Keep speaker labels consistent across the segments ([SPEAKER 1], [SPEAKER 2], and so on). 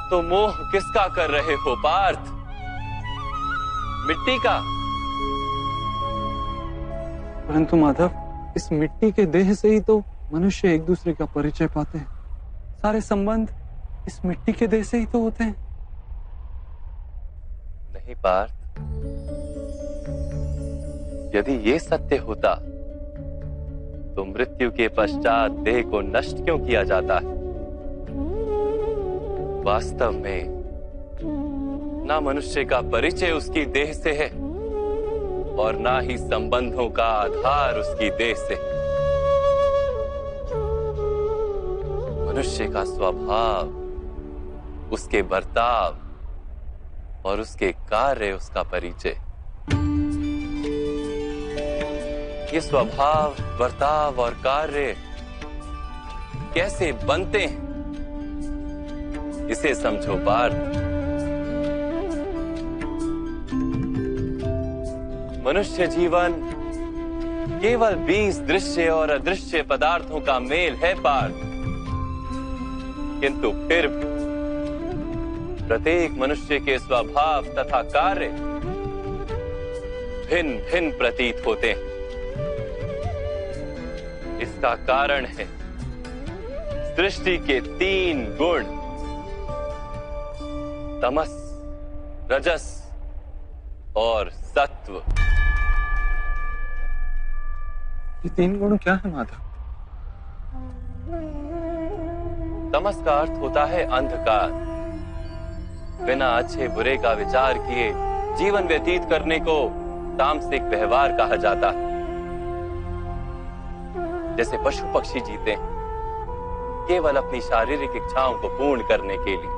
[SPEAKER 1] तो मोह किसका कर रहे हो पार्थ? मिट्टी का?
[SPEAKER 2] परंतु माधव, इस मिट्टी के देह से ही तो मनुष्य एक दूसरे का परिचय पाते हैं। सारे संबंध इस मिट्टी के देह से ही तो होते हैं।
[SPEAKER 1] नहीं पार्थ, यदि ये सत्य होता तो मृत्यु के पश्चात देह को नष्ट क्यों किया जाता है? वास्तव में ना मनुष्य का परिचय उसकी देह से है और ना ही संबंधों का आधार उसकी देह से। मनुष्य का स्वभाव, उसके बर्ताव और उसके कार्य उसका परिचय। ये स्वभाव, बर्ताव और कार्य कैसे बनते हैं, इसे समझो पार्थ। मनुष्य जीवन केवल 20 दृश्य और अदृश्य पदार्थों का मेल है पार्थ, किंतु फिर भी प्रत्येक मनुष्य के स्वभाव तथा कार्य भिन्न भिन्न प्रतीत होते हैं। इसका कारण है सृष्टि के 3 गुण, तमस, रजस और सत्व।
[SPEAKER 2] ये 3 गुण क्या है माधव?
[SPEAKER 1] तमस का अर्थ होता है अंधकार। बिना अच्छे बुरे का विचार किए जीवन व्यतीत करने को तामसिक व्यवहार कहा जाता है। जैसे पशु पक्षी जीते हैं केवल अपनी शारीरिक इच्छाओं को पूर्ण करने के लिए।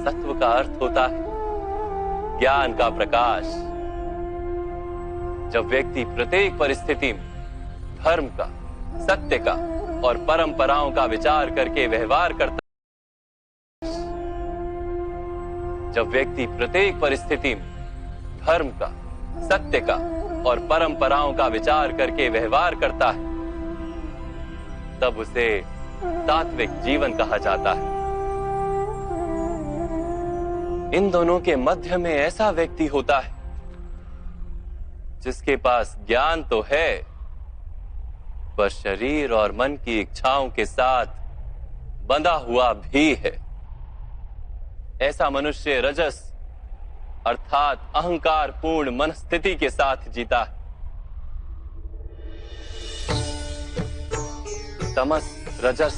[SPEAKER 1] सत्व का अर्थ होता है ज्ञान का प्रकाश। जब व्यक्ति प्रत्येक परिस्थिति में धर्म का, सत्य का और परंपराओं का विचार करके व्यवहार करता, जब व्यक्ति प्रत्येक परिस्थिति में धर्म का, सत्य का और परंपराओं का विचार करके व्यवहार करता है, तब उसे सात्विक जीवन कहा जाता है। इन दोनों के मध्य में ऐसा व्यक्ति होता है जिसके पास ज्ञान तो है पर शरीर और मन की इच्छाओं के साथ बंधा हुआ भी है। ऐसा मनुष्य रजस अर्थात अहंकार पूर्ण मनस्थिति के साथ जीता है। तमस, रजस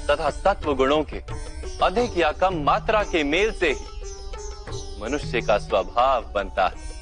[SPEAKER 1] तथा सत्व गुणों के अधिक या कम मात्रा के मेल से ही मनुष्य का स्वभाव बनता है।